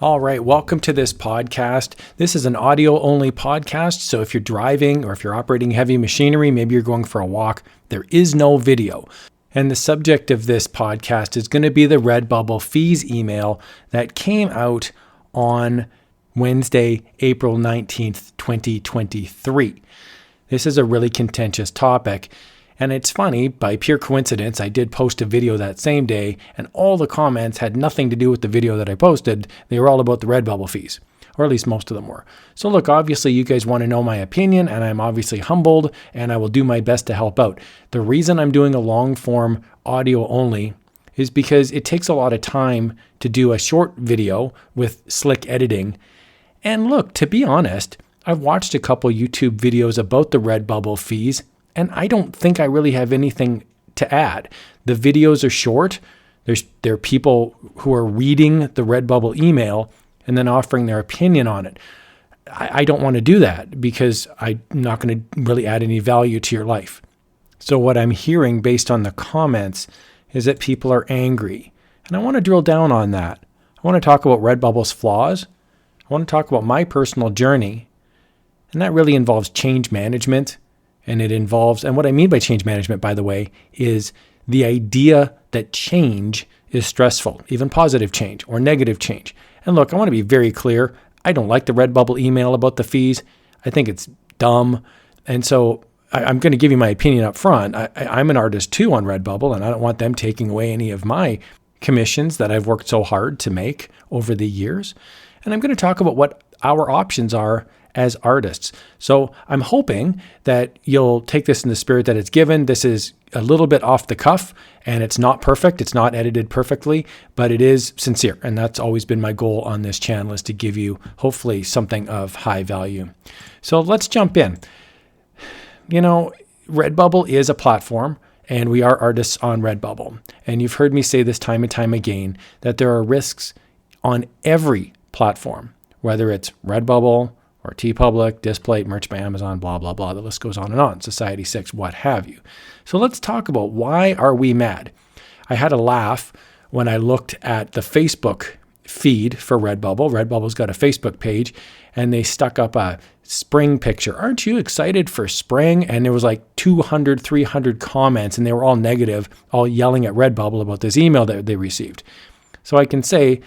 All right, welcome to this podcast. This is an audio-only podcast, so if you're driving or if you're operating heavy machinery, maybe you're going for a walk, there is no video. And the subject of this podcast is going to be the Redbubble fees email that came out on Wednesday, April 19th, 2023. This is a really contentious topic. And it's funny, by pure coincidence, I did post a video that same day, and all the comments had nothing to do with the video that I posted. They were all about the Redbubble fees, or at least most of them were. So look, obviously you guys want to know my opinion, and I'm obviously humbled, and I will do my best to help out. The reason I'm doing a long form audio only is because it takes a lot of time to do a short video with slick editing. And look, to be honest, I've watched a couple YouTube videos about the Redbubble fees, and I don't think I really have anything to add. The videos are short. There are people who are reading the Redbubble email and then offering their opinion on it. I don't want to do that because I'm not going to really add any value to your life. So what I'm hearing based on the comments is that people are angry. And I want to drill down on that. I want to talk about Redbubble's flaws. I want to talk about my personal journey. And that really involves change management. And it involves, and what I mean by change management, by the way, is the idea that change is stressful, even positive change or negative change. And look, I want to be very clear. I don't like the Redbubble email about the fees. I think it's dumb. And so I'm going to give you my opinion up front. I'm an artist too on Redbubble, and I don't want them taking away any of my commissions that I've worked so hard to make over the years. And I'm going to talk about what our options are as artists. So I'm hoping that you'll take this in the spirit that it's given. This is a little bit off the cuff, and it's not perfect. It's not edited perfectly, but it is sincere. And that's always been my goal on this channel, is to give you hopefully something of high value. So let's jump in. You know, Redbubble is a platform, and we are artists on Redbubble. And you've heard me say this time and time again, that there are risks on every platform, whether it's Redbubble, or TeePublic, Displate, Merch by Amazon, blah, blah, blah. The list goes on and on. Society6, what have you. So let's talk about why are we mad? I had a laugh when I looked at the Facebook feed for Redbubble. Redbubble's got a Facebook page, and they stuck up a spring picture. Aren't you excited for spring? And there was like 200, 300 comments, and they were all negative, all yelling at Redbubble about this email that they received. So I can say,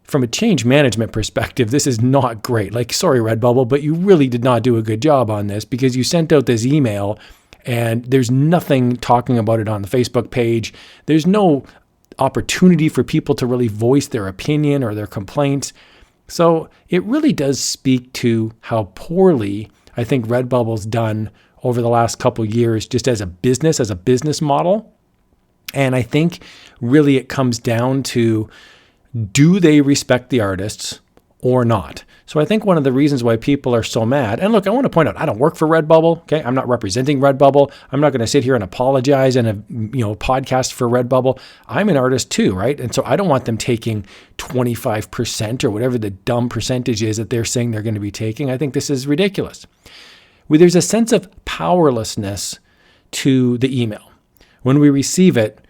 from a change management perspective, this is not great. Like, sorry, Redbubble, but you really did not do a good job on this, because you sent out this email and there's nothing talking about it on the Facebook page. There's no opportunity for people to really voice their opinion or their complaints. So it really does speak to how poorly I think Redbubble's done over the last couple of years, just as a business model. And I think really it comes down to, do they respect the artists or not? So I think one of the reasons why people are so mad, and look, I want to point out, I don't work for Redbubble. Okay, I'm not representing Redbubble. I'm not going to sit here and apologize in a podcast for Redbubble. I'm an artist too, right? And so I don't want them taking 25% or whatever the dumb percentage is that they're saying they're going to be taking. I think this is ridiculous. There's a sense of powerlessness to the email. When we receive it,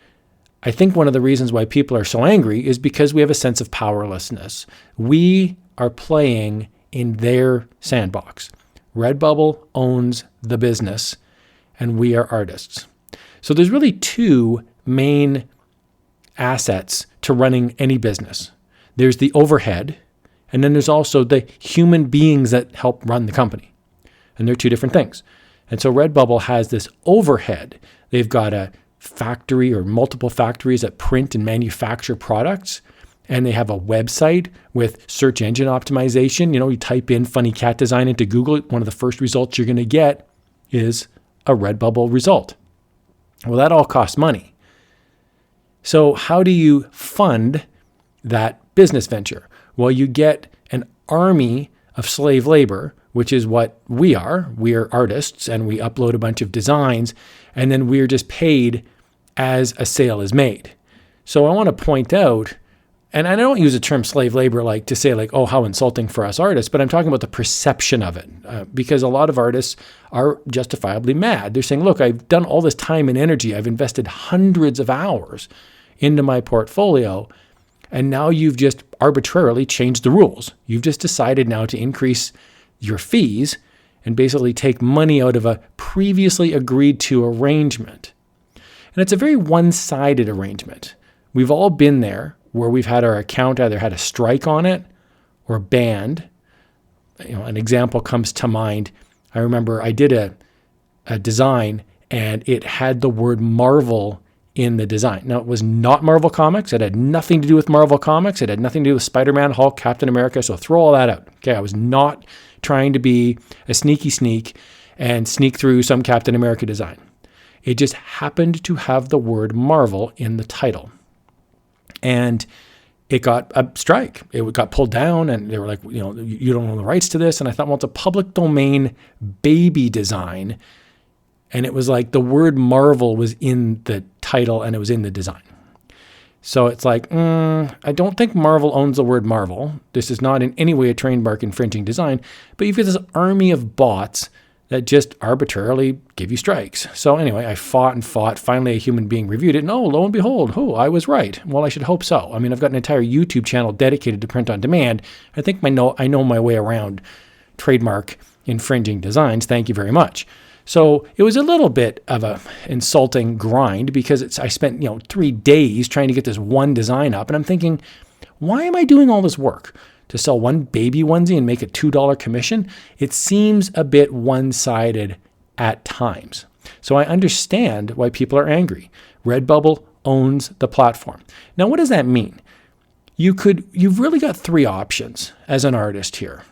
I think one of the reasons why people are so angry is because we have a sense of powerlessness. We are playing in their sandbox. Redbubble owns the business, and we are artists. So there's really two main assets to running any business. There's the overhead, and then there's also the human beings that help run the company. And they're two different things. And so Redbubble has this overhead. They've got a factory or multiple factories that print and manufacture products. And they have a website with search engine optimization. You type in funny cat design into Google, one of the first results you're going to get is a Redbubble result. Well, that all costs money. So how do you fund that business venture? Well, you get an army of slave labor, which is what we are. We are artists, and we upload a bunch of designs, and then we're just paid as a sale is made. So I want to point out, and I don't use the term slave labor like to say like, oh, how insulting for us artists, but I'm talking about the perception of it, because a lot of artists are justifiably mad. They're saying, look, I've done all this time and energy. I've invested hundreds of hours into my portfolio, And now you've just arbitrarily changed the rules. You've just decided now to increase your fees and basically take money out of a previously agreed to arrangement. And it's a very one-sided arrangement. We've all been there where we've had our account either had a strike on it or banned. An example comes to mind. I remember I did a design and it had the word Marvel in the design. Now, it was not Marvel Comics. It had nothing to do with Marvel Comics. It had nothing to do with Spider-Man, Hulk, Captain America. So throw all that out. Okay, I was not trying to be a sneaky sneak and sneak through some Captain America design. It just happened to have the word Marvel in the title. And it got a strike. It got pulled down and they were like, you don't own the rights to this. And I thought, well, it's a public domain baby design. And it was like the word Marvel was in the title and it was in the design. So it's like, I don't think Marvel owns the word Marvel. This is not in any way a trademark infringing design, but you've got this army of bots that just arbitrarily give you strikes. So anyway, I fought and fought. Finally, a human being reviewed it. And lo and behold, I was right. Well, I should hope so. I mean, I've got an entire YouTube channel dedicated to print on demand. I think I know my way around trademark infringing designs. Thank you very much. So it was a little bit of a insulting grind because I spent 3 days trying to get this one design up. And I'm thinking, why am I doing all this work? To sell one baby onesie and make a $2 commission? It seems a bit one-sided at times. So I understand why people are angry. Redbubble owns the platform. Now, what does that mean? You've really got 3 options as an artist here.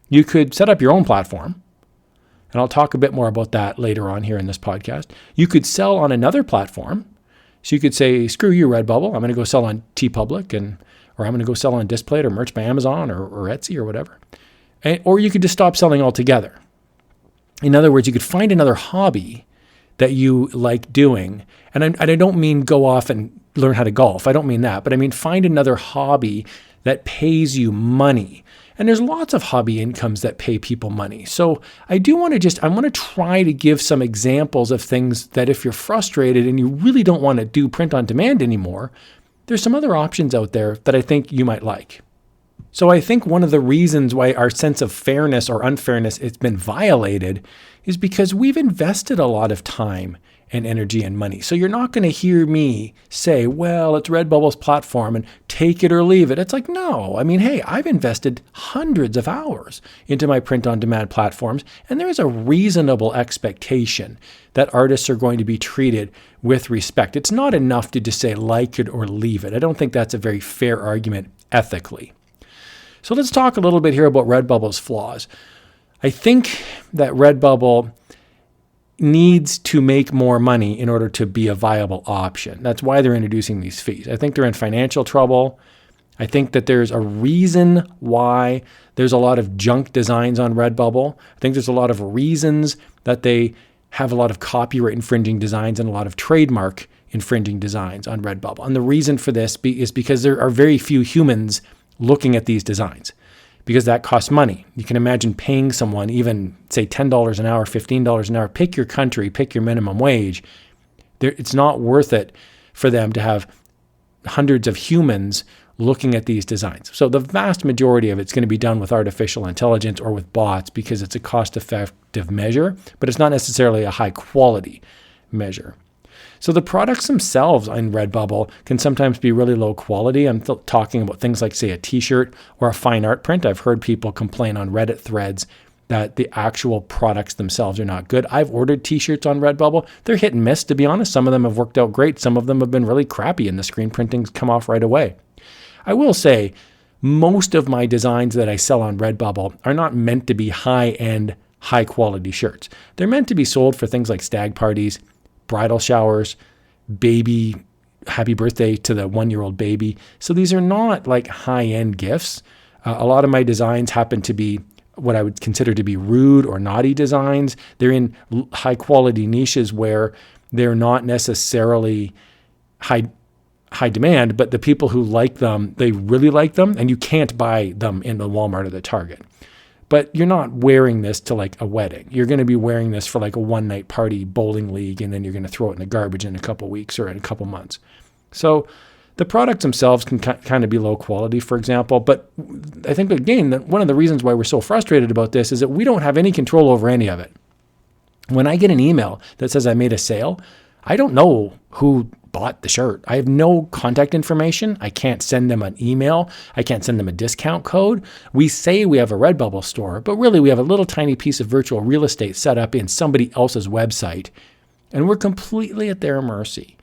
You could set up your own platform, and I'll talk a bit more about that later on here in this podcast. You could sell on another platform. So you could say, screw you, Redbubble. I'm going to go sell on TeePublic or I'm going to go sell on Displate or Merch by Amazon or Etsy or whatever. Or you could just stop selling altogether. In other words, you could find another hobby that you like doing. And I don't mean go off and learn how to golf. I don't mean that. But I mean find another hobby that pays you money. And there's lots of hobby incomes that pay people money. So I want to try to give some examples of things that if you're frustrated and you really don't want to do print on demand anymore, there's some other options out there that I think you might like. So I think one of the reasons why our sense of fairness or unfairness has been violated is because we've invested a lot of time and energy and money. So you're not going to hear me say, well, it's Redbubble's platform and take it or leave it. It's like, no. I mean, hey, I've invested hundreds of hours into my print-on-demand platforms, and there is a reasonable expectation that artists are going to be treated with respect. It's not enough to just say like it or leave it. I don't think that's a very fair argument ethically. So let's talk a little bit here about Redbubble's flaws. I think that Redbubble needs to make more money in order to be a viable option. That's why they're introducing these fees. I think they're in financial trouble. I think that there's a reason why there's a lot of junk designs on Redbubble. I think there's a lot of reasons that they have a lot of copyright infringing designs and a lot of trademark infringing designs on Redbubble. And the reason for this is because there are very few humans looking at these designs, because that costs money. You can imagine paying someone even, say, $10 an hour, $15 an hour, pick your country, pick your minimum wage. It's not worth it for them to have hundreds of humans looking at these designs. So the vast majority of it's going to be done with artificial intelligence or with bots because it's a cost-effective measure, but it's not necessarily a high-quality measure. So the products themselves on Redbubble can sometimes be really low quality. I'm talking about things like, say, a t-shirt or a fine art print. I've heard people complain on Reddit threads that the actual products themselves are not good. I've ordered t-shirts on Redbubble. They're hit and miss, to be honest. Some of them have worked out great. Some of them have been really crappy and the screen printings come off right away. I will say most of my designs that I sell on Redbubble are not meant to be high-end, high-quality shirts. They're meant to be sold for things like stag parties, bridal showers, baby, happy birthday to the 1-year-old baby. So these are not like high-end gifts. A lot of my designs happen to be what I would consider to be rude or naughty designs. They're in high-quality niches where they're not necessarily high demand, but the people who like them, they really like them, and you can't buy them in the Walmart or the Target. But you're not wearing this to like a wedding. You're going to be wearing this for like a one-night party bowling league, and then you're going to throw it in the garbage in a couple weeks or in a couple months. So The products themselves can kind of be low quality, for example, but I think, again, that one of the reasons why we're so frustrated about this is that we don't have any control over any of it. When I get an email that says I made a sale, I don't know who bought the shirt. I have no contact information. I can't send them an email. I can't send them a discount code. We say we have a Redbubble store, but really we have a little tiny piece of virtual real estate set up in somebody else's website, and we're completely at their mercy.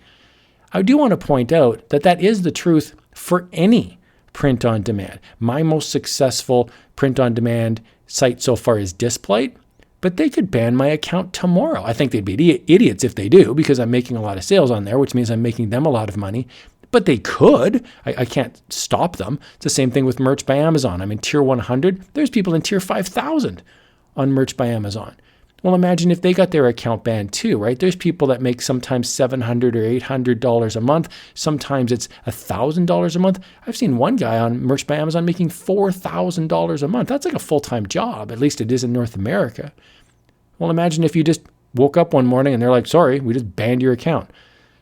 I do want to point out that that is the truth for any print on demand. My most successful print on demand site so far is Displate, but they could ban my account tomorrow. I think they'd be idiots if they do, because I'm making a lot of sales on there, which means I'm making them a lot of money. But they could. I can't stop them. It's the same thing with Merch by Amazon. I'm in tier 100. There's people in tier 5,000 on Merch by Amazon. Well, imagine if they got their account banned too, right? There's people that make sometimes $700 or $800 a month. Sometimes it's $1,000 a month. I've seen one guy on Merch by Amazon making $4,000 a month. That's like a full-time job. At least it is in North America. Well, imagine if you just woke up one morning and they're like, sorry, we just banned your account.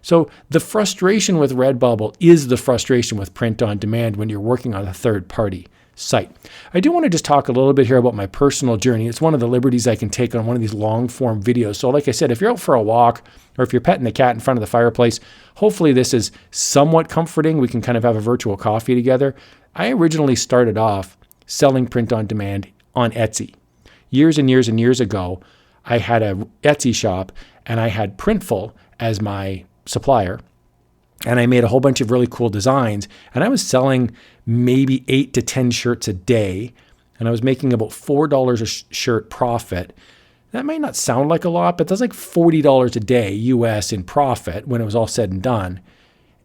So the frustration with Redbubble is the frustration with print on demand when you're working on a third-party site. I do want to just talk a little bit here about my personal journey. It's one of the liberties I can take on one of these long form videos. So like I said, if you're out for a walk or if you're petting the cat in front of the fireplace, hopefully this is somewhat comforting. We can kind of have a virtual coffee together. I originally started off selling print on demand on Etsy. Years and years and years ago, I had a Etsy shop and I had Printful as my supplier. And I made a whole bunch of really cool designs, and I was selling maybe 8 to 10 shirts a day, and I was making about $4 a shirt profit. That might not sound like a lot, but that's like $40 a day US in profit when it was all said and done.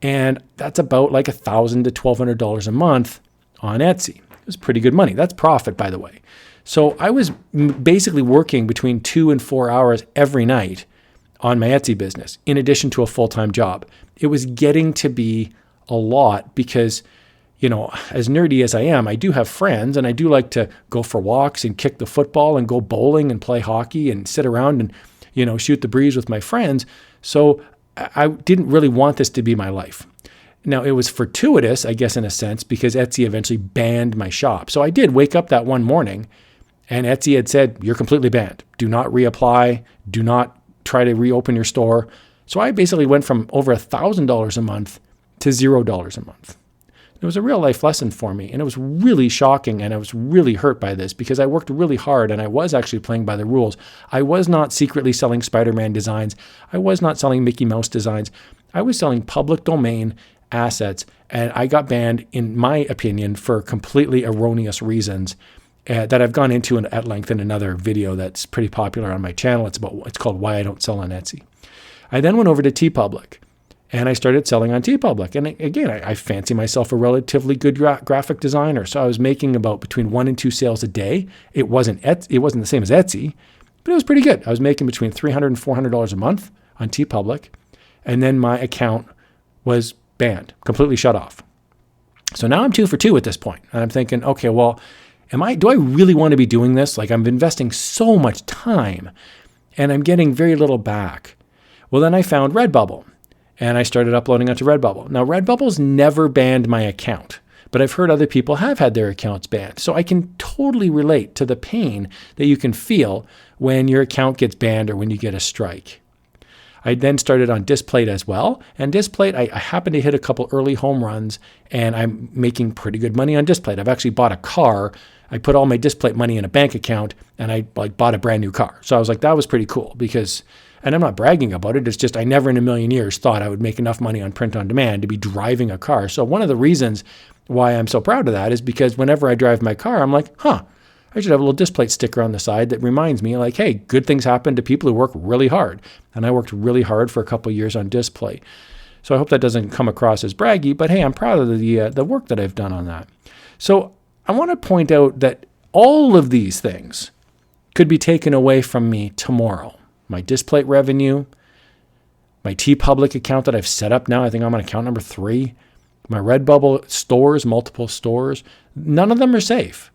And that's about like $1,000 to $1,200 a month on Etsy. It was pretty good money. That's profit, by the way. So I was basically working between 2 and 4 hours every night on my Etsy business, in addition to a full-time job. It was getting to be a lot because, you know, as nerdy as I am, I do have friends and I do like to go for walks and kick the football and go bowling and play hockey and sit around and, you know, shoot the breeze with my friends. So I didn't really want this to be my life. Now, it was fortuitous, I guess, in a sense, because Etsy eventually banned my shop. So I did wake up that one morning and Etsy had said, you're completely banned. Do not reapply. Do not try to reopen your store. So I basically went from over $1,000 a month to $0 a month. It was a real life lesson for me, and it was really shocking, and I was really hurt by this because I worked really hard and I was actually playing by the rules. I was not secretly selling Spider-Man designs. I was not selling Mickey Mouse designs. I was selling public domain assets, and I got banned, in my opinion, for completely erroneous reasons that I've gone into at length in another video that's pretty popular on my channel. It's called Why I Don't Sell on Etsy. I then went over to TeePublic and I started selling on TeePublic. And again, I fancy myself a relatively good graphic designer. So I was making about between 1 and 2 sales a day. It wasn't the same as Etsy, but it was pretty good. I was making between $300 and $400 a month on TeePublic. And then my account was banned, completely shut off. So now I'm 2 for 2 at this point. And I'm thinking, okay, well, do I really want to be doing this? Like, I'm investing so much time and I'm getting very little back. Well, then I found Redbubble and I started uploading onto Redbubble. Now, Redbubble's never banned my account, but I've heard other people have had their accounts banned. So I can totally relate to the pain that you can feel when your account gets banned or when you get a strike. I then started on Displate as well. And Displate, I happened to hit a couple early home runs and I'm making pretty good money on Displate. I've actually bought a car. I put all my Displate money in a bank account and I bought a brand new car. So I was like, that was pretty cool because, and I'm not bragging about it. It's just, I never in a million years thought I would make enough money on print on demand to be driving a car. So one of the reasons why I'm so proud of that is because whenever I drive my car, I'm like, I should have a little Displate sticker on the side that reminds me, like, hey, good things happen to people who work really hard. And I worked really hard for a couple of years on Displate. So I hope that doesn't come across as braggy, but hey, I'm proud of the work that I've done on that. So I want to point out that all of these things could be taken away from me tomorrow. My Displate revenue, my TeePublic account that I've set up now, I think I'm on account number 3, my Redbubble stores, multiple stores, none of them are safe.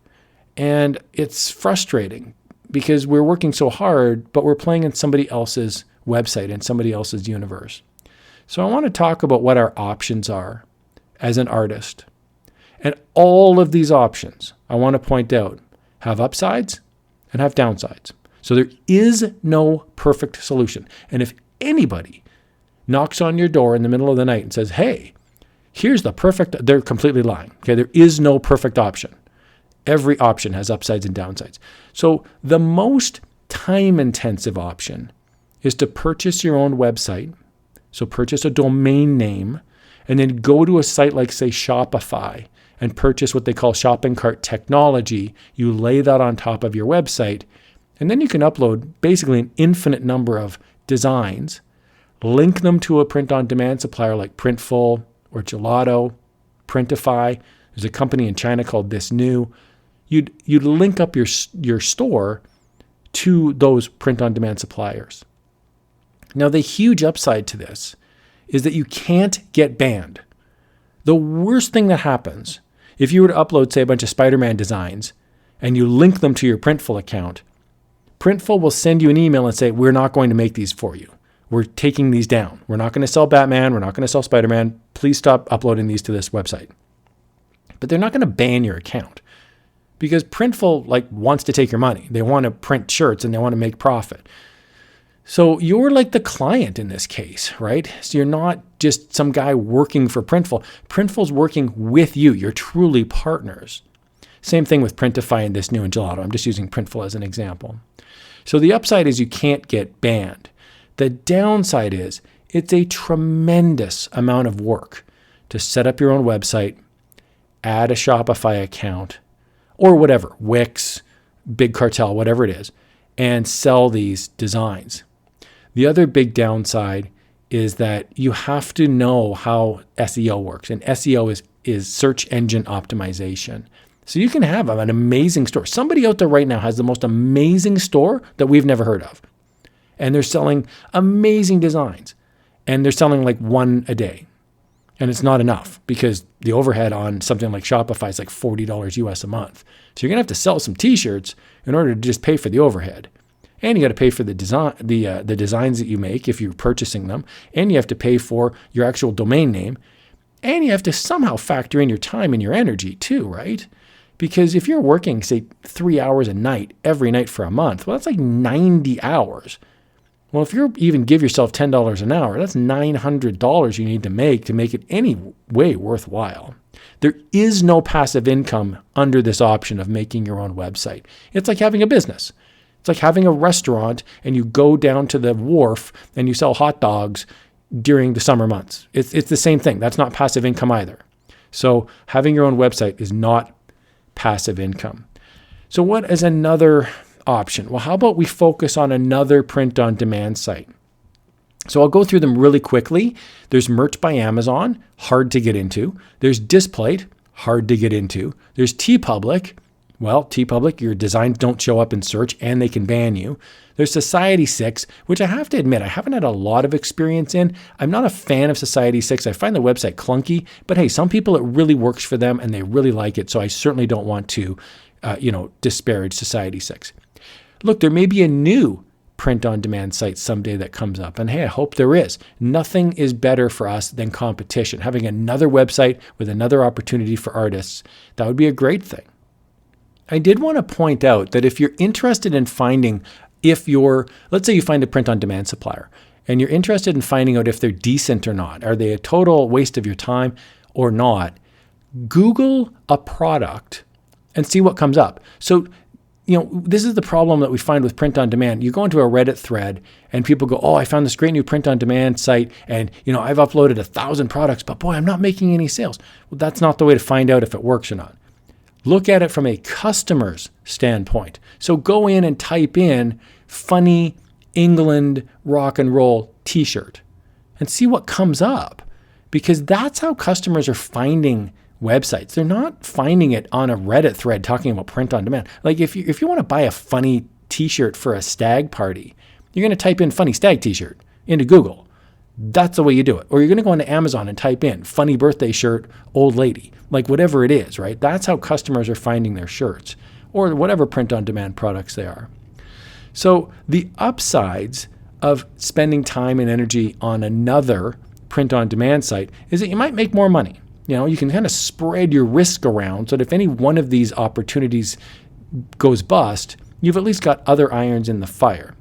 And it's frustrating because we're working so hard, but we're playing in somebody else's website and somebody else's universe. So I want to talk about what our options are as an artist. And all of these options, I want to point out, have upsides and have downsides. So there is no perfect solution. And if anybody knocks on your door in the middle of the night and says, hey, here's the perfect, they're completely lying. Okay, there is no perfect option. Every option has upsides and downsides. So the most time-intensive option is to purchase your own website. So purchase a domain name and then go to a site like, say, Shopify and purchase what they call shopping cart technology. You lay that on top of your website, and then you can upload basically an infinite number of designs, link them to a print-on-demand supplier like Printful or Gelato, Printify. There's a company in China called This New. You'd link up your store to those print-on-demand suppliers. Now, the huge upside to this is that you can't get banned. The worst thing that happens, if you were to upload, say, a bunch of Spider-Man designs and you link them to your Printful account, Printful will send you an email and say, we're not going to make these for you. We're taking these down. We're not going to sell Batman. We're not going to sell Spider-Man. Please stop uploading these to this website. But they're not going to ban your account because Printful wants to take your money. They want to print shirts and they want to make profit. So you're like the client in this case, right? So you're not just some guy working for Printful. Printful's working with you. You're truly partners. Same thing with Printify and This New and Gelato. I'm just using Printful as an example. So the upside is you can't get banned. The downside is it's a tremendous amount of work to set up your own website, add a Shopify account, or whatever, Wix, Big Cartel, whatever it is, and sell these designs. The other big downside is that you have to know how SEO works. And SEO is search engine optimization. So you can have an amazing store. Somebody out there right now has the most amazing store that we've never heard of. And they're selling amazing designs. And they're selling like one a day. And it's not enough because the overhead on something like Shopify is like $40 US a month. So you're going to have to sell some t-shirts in order to just pay for the overhead. And you got to pay for the design, the designs that you make if you're purchasing them. And you have to pay for your actual domain name. And you have to somehow factor in your time and your energy too, right? Because if you're working, say, 3 hours a night, every night for a month, well, that's like 90 hours. Well, if you even give yourself $10 an hour, that's $900 you need to make it any way worthwhile. There is no passive income under this option of making your own website. It's like having a business. It's like having a restaurant and you go down to the wharf and you sell hot dogs during the summer months. It's the same thing. That's not passive income either. So having your own website is not passive income. So what is another option? Well, how about we focus on another print-on-demand site? So I'll go through them really quickly. There's Merch by Amazon, hard to get into. There's Displate, hard to get into. There's TeePublic. Well, TeePublic, your designs don't show up in search and they can ban you. There's Society6, which I have to admit, I haven't had a lot of experience in. I'm not a fan of Society6. I find the website clunky, but hey, some people it really works for them and they really like it. So I certainly don't want to, disparage Society6. Look, there may be a new print-on-demand site someday that comes up. And hey, I hope there is. Nothing is better for us than competition. Having another website with another opportunity for artists, that would be a great thing. I did want to point out that if you're interested in finding let's say you find a print-on-demand supplier, and you're interested in finding out if they're decent or not, are they a total waste of your time or not, Google a product and see what comes up. So, this is the problem that we find with print on demand. You go into a Reddit thread and people go, oh, I found this great new print on demand site and, I've uploaded 1,000 products, but boy, I'm not making any sales. Well, that's not the way to find out if it works or not. Look at it from a customer's standpoint. So go in and type in funny England rock and roll t-shirt and see what comes up, because that's how customers are finding websites. They're not finding it on a Reddit thread talking about print on demand. Like if you want to buy a funny t-shirt for a stag party, you're going to type in funny stag t-shirt into Google. That's the way you do it. Or you're going to go into Amazon and type in funny birthday shirt, old lady, like whatever it is, right? That's how customers are finding their shirts or whatever print on demand products they are. So the upsides of spending time and energy on another print on demand site is that you might make more money. You can kind of spread your risk around so that if any one of these opportunities goes bust, you've at least got other irons in the fire.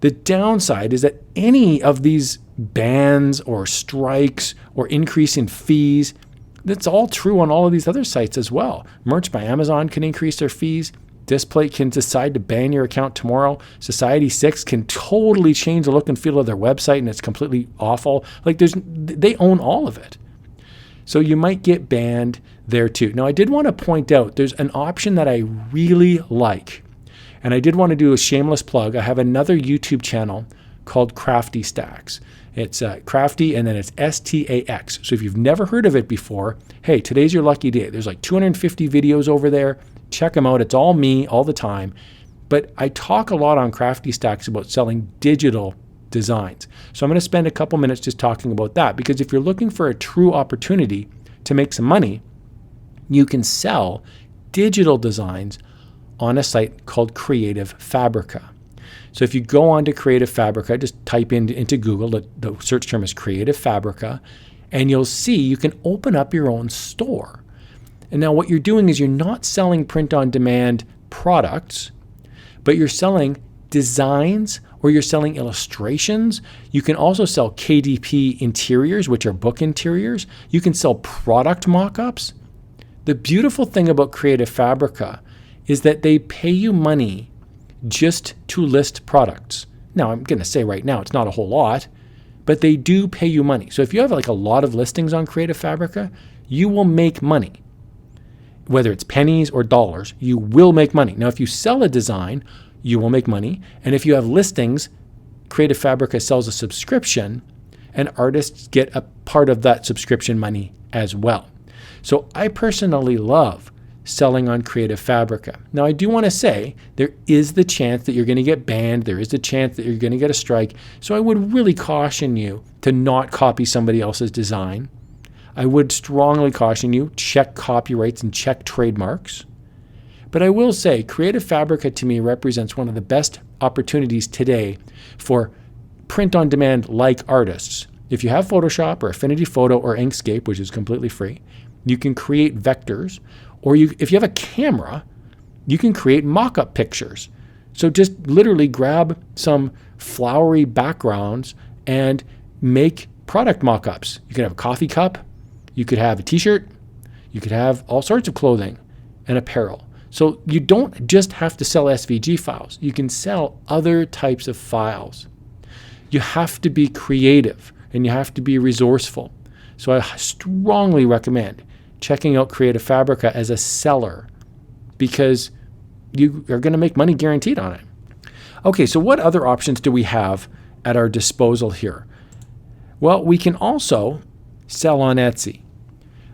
The downside is that any of these bans or strikes or increase in fees, that's all true on all of these other sites as well. Merch by Amazon can increase their fees. Display can decide to ban your account tomorrow. Society6 can totally change the look and feel of their website, and it's completely awful. They own all of it. So you might get banned there too. Now, I did want to point out there's an option that I really like. And I did want to do a shameless plug. I have another YouTube channel called Crafty Stacks. It's Crafty, and then it's STAX. So if you've never heard of it before, hey, today's your lucky day. There's like 250 videos over there. Check them out. It's all me all the time. But I talk a lot on Crafty Stacks about selling digital designs. So I'm going to spend a couple minutes just talking about that, because if you're looking for a true opportunity to make some money, you can sell digital designs on a site called Creative Fabrica. So if you go on to Creative Fabrica, just type into Google, the search term is Creative Fabrica, and you'll see you can open up your own store. And now what you're doing is you're not selling print-on-demand products, but you're selling designs, or you're selling illustrations. You can also sell KDP interiors, which are book interiors. You can sell product mock-ups. The beautiful thing about Creative Fabrica is that they pay you money just to list products. Now, I'm going to say right now, it's not a whole lot, but they do pay you money. So if you have like a lot of listings on Creative Fabrica, you will make money. Whether it's pennies or dollars, you will make money. Now, if you sell a design, you will make money. And if you have listings, Creative Fabrica sells a subscription, and artists get a part of that subscription money as well. So I personally love selling on Creative Fabrica. Now, I do want to say there is the chance that you're going to get banned. There is the chance that you're going to get a strike. So I would really caution you to not copy somebody else's design. I would strongly caution you, check copyrights and check trademarks. But I will say Creative Fabrica to me represents one of the best opportunities today for print-on-demand like artists. If you have Photoshop or Affinity Photo or Inkscape, which is completely free, you can create vectors. Or if you have a camera, you can create mock-up pictures. So just literally grab some flowery backgrounds and make product mock-ups. You could have a coffee cup, you could have a t-shirt, you could have all sorts of clothing and apparel. So you don't just have to sell SVG files. You can sell other types of files. You have to be creative and you have to be resourceful. So I strongly recommend checking out Creative Fabrica as a seller, because you are going to make money guaranteed on it. Okay, so what other options do we have at our disposal here? Well, we can also sell on Etsy.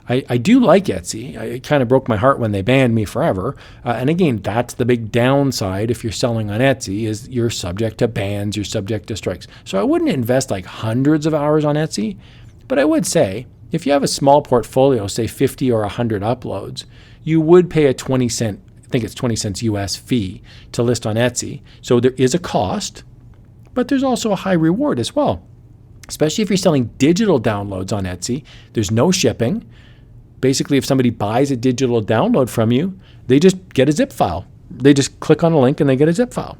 I do like Etsy. It kind of broke my heart when they banned me forever. And again, that's the big downside if you're selling on Etsy, is you're subject to bans, you're subject to strikes. So I wouldn't invest like hundreds of hours on Etsy, but I would say if you have a small portfolio, say 50 or 100 uploads, you would pay a 20 cent, I think it's 20 cents US fee to list on Etsy. So there is a cost, but there's also a high reward as well. Especially if you're selling digital downloads on Etsy, there's no shipping. Basically, if somebody buys a digital download from you, they just get a zip file. They just click on a link and they get a zip file.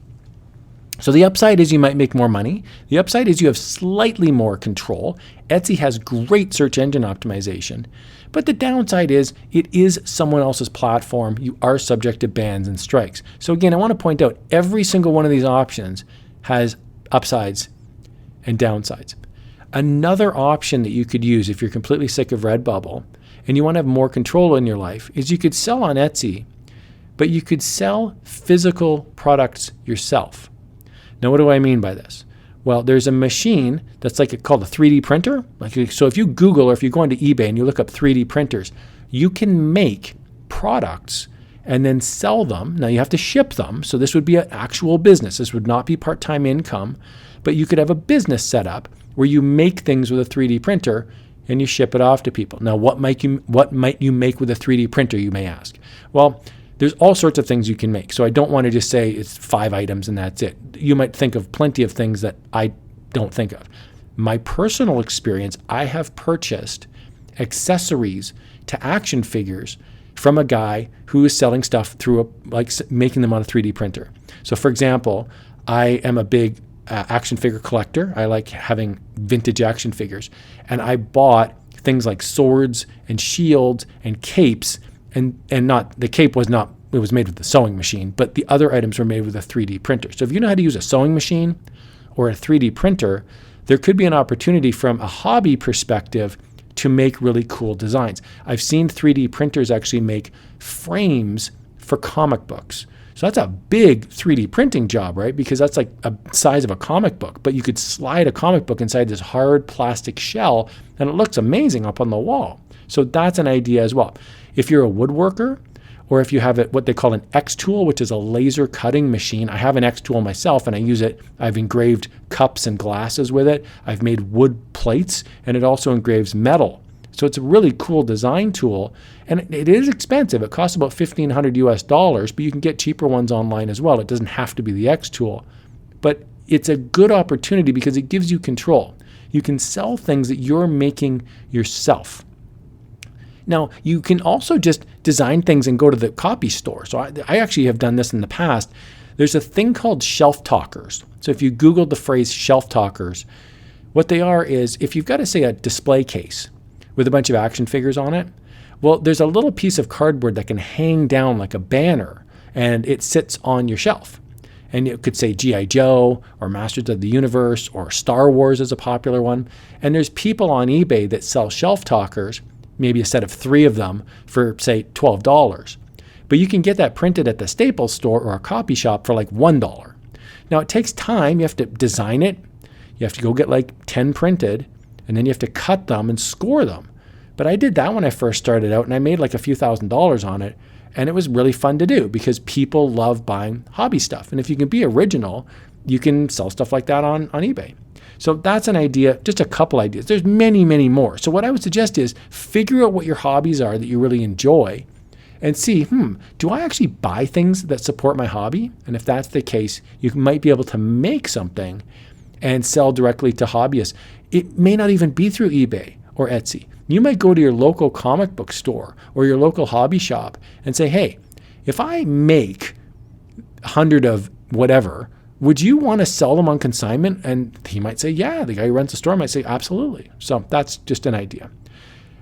So the upside is you might make more money. The upside is you have slightly more control. Etsy has great search engine optimization. But the downside is it is someone else's platform. You are subject to bans and strikes. So again, I want to point out every single one of these options has upsides and downsides. Another option that you could use if you're completely sick of Redbubble and you want to have more control in your life is you could sell on Etsy, but you could sell physical products yourself. Now, what do I mean by this? Well, there's a machine that's called a 3D printer. So if you Google or if you go onto eBay and you look up 3D printers, you can make products and then sell them. Now, you have to ship them. So this would be an actual business. This would not be part-time income, but you could have a business set up where you make things with a 3D printer and you ship it off to people. Now, what might you make with a 3D printer, you may ask? Well, there's all sorts of things you can make. So I don't want to just say it's 5 items and that's it. You might think of plenty of things that I don't think of. My personal experience, I have purchased accessories to action figures from a guy who is selling stuff through making them on a 3D printer. So for example, I am a big action figure collector. I like having vintage action figures. And I bought things like swords and shields and capes, and not, the cape was not, it was made with a sewing machine, but the other items were made with a 3D printer. So if you know how to use a sewing machine or a 3D printer, there could be an opportunity from a hobby perspective to make really cool designs. I've seen 3D printers actually make frames for comic books. So that's a big 3D printing job, right? Because that's like a size of a comic book, but you could slide a comic book inside this hard plastic shell and it looks amazing up on the wall. So that's an idea as well. If you're a woodworker, or if you have what they call an X tool, which is a laser cutting machine. I have an X tool myself and I use it. I've engraved cups and glasses with it. I've made wood plates, and it also engraves metal. So it's a really cool design tool, and it is expensive. It costs about $1,500 but you can get cheaper ones online as well. It doesn't have to be the X tool, but it's a good opportunity because it gives you control. You can sell things that you're making yourself. Now, you can also just design things and go to the copy store. So I actually have done this in the past. There's a thing called shelf talkers. So if you Google the phrase shelf talkers, what they are is, if you've got to say a display case with a bunch of action figures on it, well, there's a little piece of cardboard that can hang down like a banner and it sits on your shelf. And it could say G.I. Joe or Masters of the Universe or Star Wars is a popular one. And there's people on eBay that sell shelf talkers, maybe a set of 3 of them for, say, $12. But you can get that printed at the Staples store or a copy shop for like $1. Now, it takes time. You have to design it. You have to go get like 10 printed, and then you have to cut them and score them. But I did that when I first started out, and I made like a few $1,000s on it. And it was really fun to do because people love buying hobby stuff. And if you can be original, you can sell stuff like that on eBay. So that's an idea, just a couple ideas. There's many, many more. So what I would suggest is figure out what your hobbies are that you really enjoy and see, do I actually buy things that support my hobby? And if that's the case, you might be able to make something and sell directly to hobbyists. It may not even be through eBay or Etsy. You might go to your local comic book store or your local hobby shop and say, hey, if I make 100 of whatever, would you want to sell them on consignment? And he might say, yeah. The guy who runs the store might say, absolutely. So that's just an idea.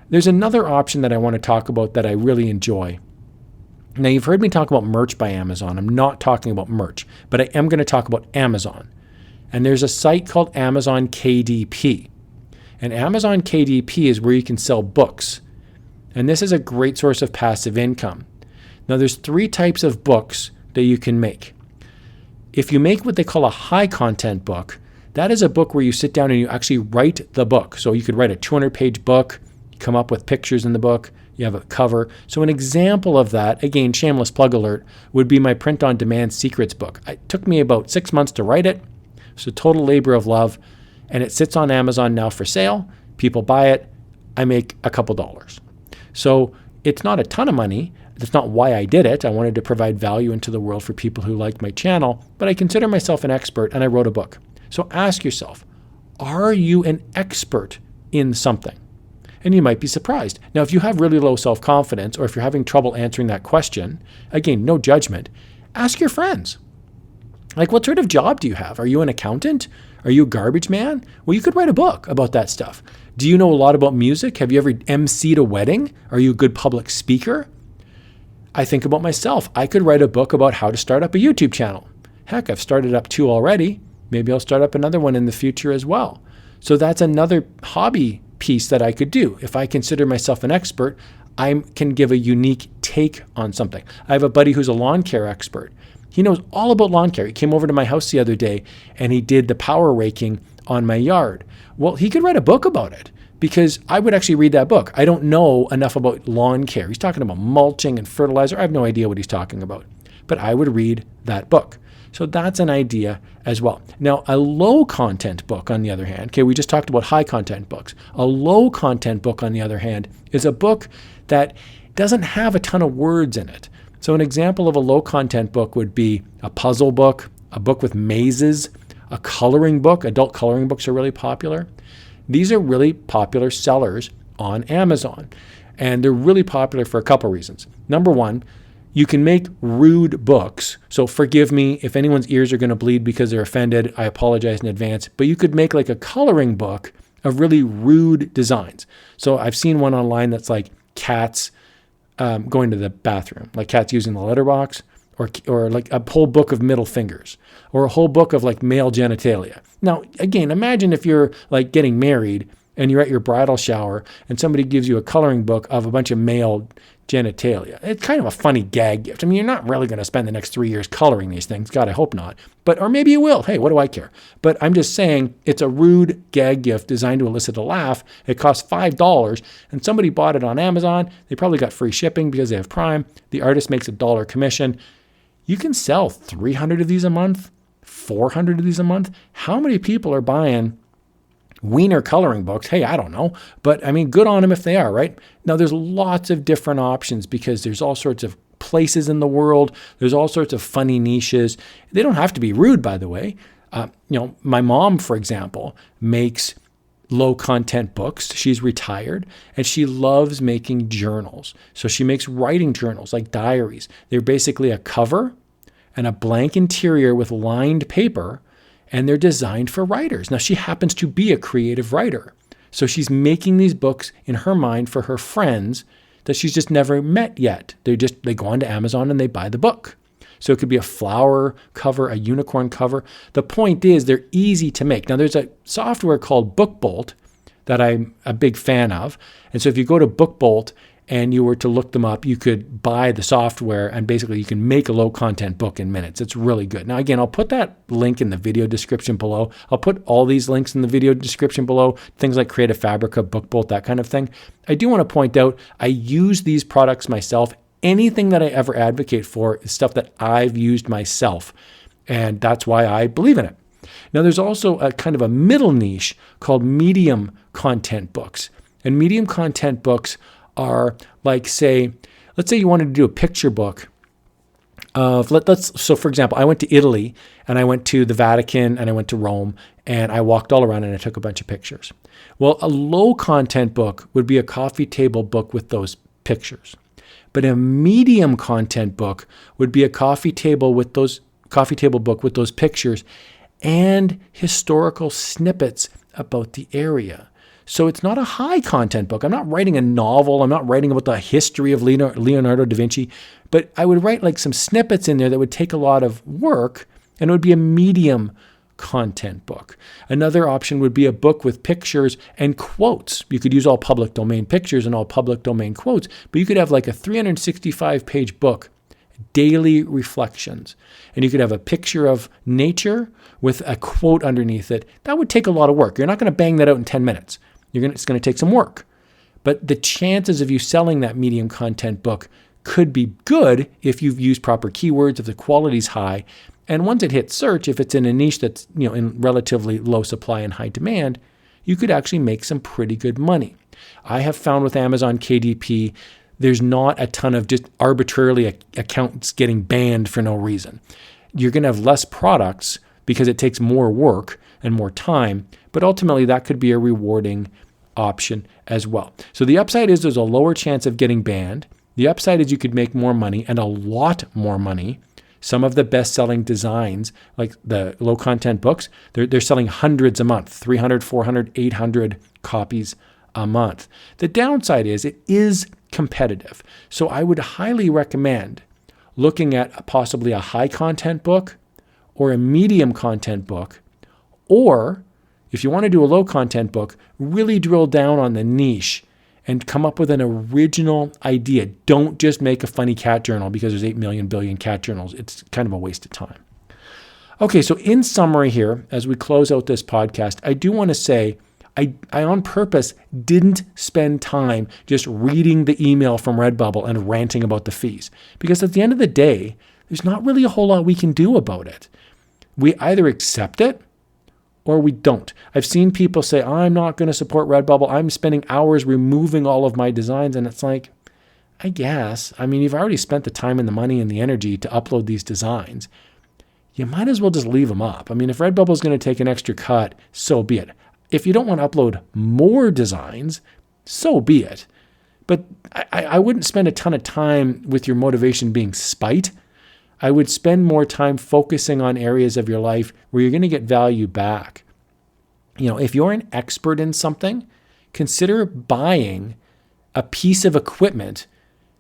There's another option that I want to talk about that I really enjoy. Now, you've heard me talk about merch by Amazon. I'm not talking about merch, but I am going to talk about Amazon. And there's a site called Amazon KDP. And Amazon KDP is where you can sell books. And this is a great source of passive income. Now, there's 3 types of books that you can make. If you make what they call a high content book, that is a book where you sit down and you actually write the book. So you could write a 200-page book, come up with pictures in the book, you have a cover. So an example of that, again, shameless plug alert, would be my Print on Demand Secrets book. It took me about 6 months to write it. It's a total labor of love, and it sits on Amazon now for sale. People buy it. I make a couple dollars. So it's not a ton of money. That's not why I did it. I wanted to provide value into the world for people who like my channel, but I consider myself an expert and I wrote a book. So ask yourself, are you an expert in something? And you might be surprised. Now, if you have really low self-confidence or if you're having trouble answering that question, again, no judgment, ask your friends. Like, what sort of job do you have? Are you an accountant? Are you a garbage man? Well, you could write a book about that stuff. Do you know a lot about music? Have you ever emceed a wedding? Are you a good public speaker? I think about myself. I could write a book about how to start up a YouTube channel. Heck, I've started up 2 already. Maybe I'll start up another one in the future as well. So that's another hobby piece that I could do. If I consider myself an expert, I can give a unique take on something. I have a buddy who's a lawn care expert. He knows all about lawn care. He came over to my house the other day and he did the power raking on my yard. Well, he could write a book about it, because I would actually read that book. I don't know enough about lawn care. He's talking about mulching and fertilizer. I have no idea what he's talking about, but I would read that book. So that's an idea as well. Now, a low content book, on the other hand, okay, we just talked about high content books. A low content book, on the other hand, is a book that doesn't have a ton of words in it. So an example of a low content book would be a puzzle book, a book with mazes, a coloring book. Adult coloring books are really popular. These are really popular sellers on Amazon. And they're really popular for a couple reasons. Number one, you can make rude books. So forgive me if anyone's ears are going to bleed because they're offended. I apologize in advance. But you could make like a coloring book of really rude designs. So I've seen one online that's like cats going to the bathroom, like cats using the litter box, or like a whole book of middle fingers, or a whole book of like male genitalia. Now, again, imagine if you're like getting married and you're at your bridal shower and somebody gives you a coloring book of a bunch of male genitalia. It's kind of a funny gag gift. I mean, you're not really going to spend the next 3 years coloring these things. God, I hope not. Or maybe you will. Hey, what do I care? But I'm just saying it's a rude gag gift designed to elicit a laugh. It costs $5 and somebody bought it on Amazon. They probably got free shipping because they have Prime. The artist makes $1 commission. You can sell 300 of these a month, 400 of these a month. How many people are buying wiener coloring books? Hey, I don't know. But I mean, good on them if they are, right? Now, there's lots of different options because there's all sorts of places in the world. There's all sorts of funny niches. They don't have to be rude, by the way. My mom, for example, makes low content books. She's retired and she loves making journals. So she makes writing journals like diaries. They're basically a cover and a blank interior with lined paper, and they're designed for writers. Now, she happens to be a creative writer. So she's making these books in her mind for her friends that she's just never met yet. They go onto Amazon and they buy the book. So it could be a flower cover, a unicorn cover. The point is they're easy to make. Now, there's a software called BookBolt that I'm a big fan of. And so if you go to BookBolt and you were to look them up, you could buy the software and basically you can make a low content book in minutes. It's really good. Now, again, I'll put that link in the video description below. I'll put all these links in the video description below, things like Creative Fabrica, BookBolt, that kind of thing. I do want to point out, I use these products myself. Anything that I ever advocate for is stuff that I've used myself. And that's why I believe in it. Now, there's also a kind of a middle niche called medium content books. And medium content books are like, let's say you wanted to do a picture book of, so for example, I went to Italy and I went to the Vatican and I went to Rome and I walked all around and I took a bunch of pictures. Well, a low content book would be a coffee table book with those pictures. But a medium content book would be a coffee table book with those pictures and historical snippets about the area. So it's not a high content book. I'm not writing a novel. I'm not writing about the history of Leonardo da Vinci, but I would write like some snippets in there that would take a lot of work, and it would be a medium content book. Another option would be a book with pictures and quotes. You could use all public domain pictures and all public domain quotes, but you could have like a 365-page book, daily reflections. And you could have a picture of nature with a quote underneath it. That would take a lot of work. You're not going to bang that out in 10 minutes. It's going to take some work. But the chances of you selling that medium content book could be good if you've used proper keywords, if the quality's high. And once it hits search, if it's in a niche that's in relatively low supply and high demand, you could actually make some pretty good money. I have found with Amazon KDP, there's not a ton of just arbitrarily accounts getting banned for no reason. You're going to have less products because it takes more work and more time, but ultimately that could be a rewarding option as well. So the upside is there's a lower chance of getting banned. The upside is you could make more money, and a lot more money. Some of the best-selling designs, like the low-content books, they're selling hundreds a month, 300, 400, 800 copies a month. The downside is it is competitive. So I would highly recommend looking at possibly a high-content book or a medium content book, or if you want to do a low-content book, really drill down on the niche and come up with an original idea. Don't just make a funny cat journal because there's 8 million billion cat journals. It's kind of a waste of time. Okay, so in summary here, as we close out this podcast, I do want to say I on purpose didn't spend time just reading the email from Redbubble and ranting about the fees, because at the end of the day, there's not really a whole lot we can do about it. We either accept it or we don't. I've seen people say, I'm not going to support Redbubble. I'm spending hours removing all of my designs. And it's like, I guess. I mean, you've already spent the time and the money and the energy to upload these designs. You might as well just leave them up. I mean, if Redbubble is going to take an extra cut, so be it. If you don't want to upload more designs, so be it. But I wouldn't spend a ton of time with your motivation being spite. I would spend more time focusing on areas of your life where you're going to get value back. If you're an expert in something, consider buying a piece of equipment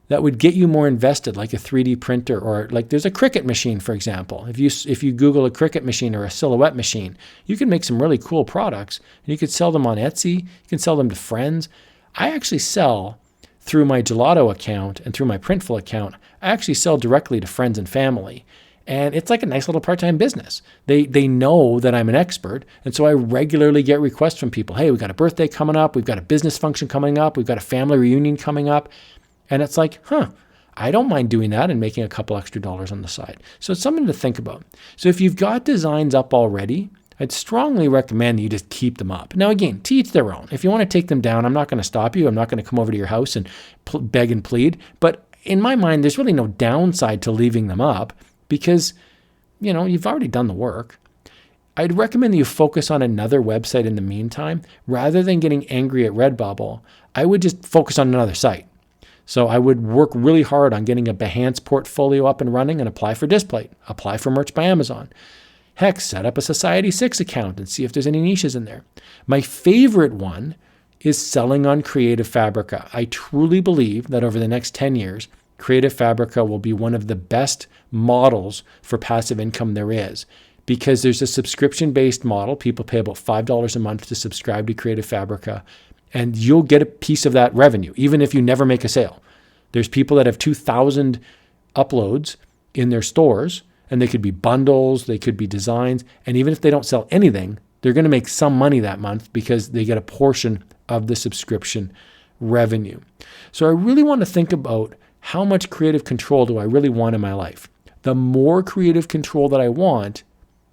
that would get you more invested, like a 3D printer, or like there's a Cricut machine, for example. If you Google a Cricut machine or a silhouette machine, you can make some really cool products, and you could sell them on Etsy. You can sell them to friends. I actually sell through my Gelato account and through my Printful account. I actually sell directly to friends and family. And it's like a nice little part-time business. They know that I'm an expert. And so I regularly get requests from people. Hey, we've got a birthday coming up. We've got a business function coming up. We've got a family reunion coming up. And it's like, I don't mind doing that and making a couple extra dollars on the side. So it's something to think about. So if you've got designs up already, I'd strongly recommend you just keep them up. Now, again, to each their own. If you want to take them down, I'm not going to stop you. I'm not going to come over to your house and beg and plead. But in my mind, there's really no downside to leaving them up because, you've already done the work. I'd recommend that you focus on another website in the meantime. Rather than getting angry at Redbubble, I would just focus on another site. So I would work really hard on getting a Behance portfolio up and running and apply for Displate, apply for Merch by Amazon. Heck, set up a Society6 account and see if there's any niches in there. My favorite one is selling on Creative Fabrica. I truly believe that over the next 10 years, Creative Fabrica will be one of the best models for passive income there is because there's a subscription-based model. People pay about $5 a month to subscribe to Creative Fabrica, and you'll get a piece of that revenue, even if you never make a sale. There's people that have 2,000 uploads in their stores, and they could be bundles, they could be designs, and even if they don't sell anything, they're going to make some money that month because they get a portion of the subscription revenue. So I really want to think about how much creative control do I really want in my life? The more creative control that I want,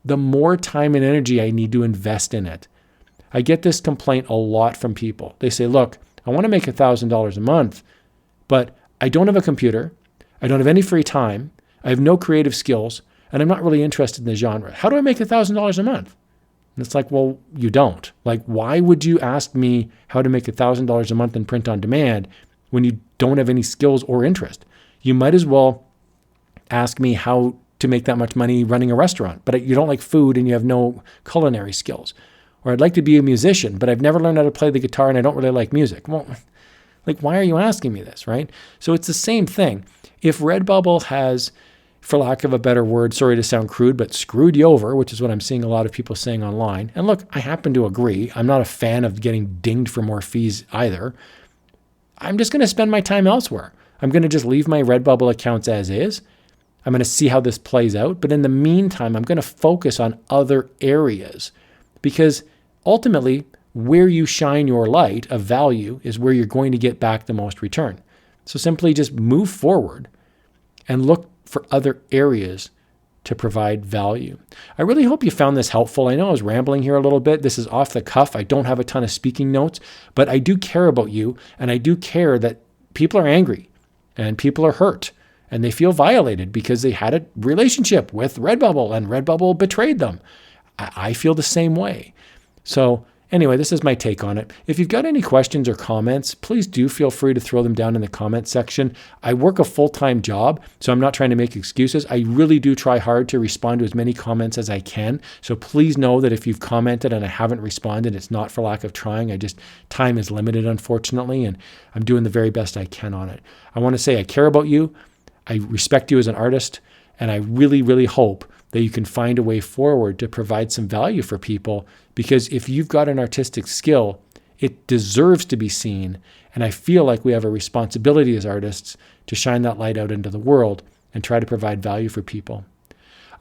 the more time and energy I need to invest in it. I get this complaint a lot from people. They say, look, I want to make $1,000 a month, but I don't have a computer. I don't have any free time. I have no creative skills, and I'm not really interested in the genre. How do I make $1,000 a month? And it's like, well, you don't. Like, why would you ask me how to make $1,000 a month in print on demand when you don't have any skills or interest? You might as well ask me how to make that much money running a restaurant, but you don't like food and you have no culinary skills. Or I'd like to be a musician, but I've never learned how to play the guitar and I don't really like music. Well, like, why are you asking me this, right? So it's the same thing. If Redbubble has, for lack of a better word, sorry to sound crude, but screwed you over, which is what I'm seeing a lot of people saying online. And look, I happen to agree. I'm not a fan of getting dinged for more fees either. I'm just going to spend my time elsewhere. I'm going to just leave my Redbubble accounts as is. I'm going to see how this plays out. But in the meantime, I'm going to focus on other areas because ultimately, where you shine your light of value is where you're going to get back the most return. So simply just move forward and look for other areas to provide value. I really hope you found this helpful. I know I was rambling here a little bit. This is off the cuff. I don't have a ton of speaking notes, but I do care about you, and I do care that people are angry and people are hurt and they feel violated because they had a relationship with Redbubble and Redbubble betrayed them. I feel the same way. So anyway, this is my take on it. If you've got any questions or comments, please do feel free to throw them down in the comment section. I work a full-time job, so I'm not trying to make excuses. I really do try hard to respond to as many comments as I can. So please know that if you've commented and I haven't responded, it's not for lack of trying. Time is limited, unfortunately, and I'm doing the very best I can on it. I want to say I care about you. I respect you as an artist, and I really, really hope that you can find a way forward to provide some value for people, because if you've got an artistic skill, it deserves to be seen. And I feel like we have a responsibility as artists to shine that light out into the world and try to provide value for people.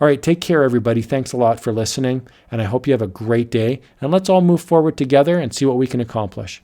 All right, take care, everybody. Thanks a lot for listening, and I hope you have a great day. And let's all move forward together and see what we can accomplish.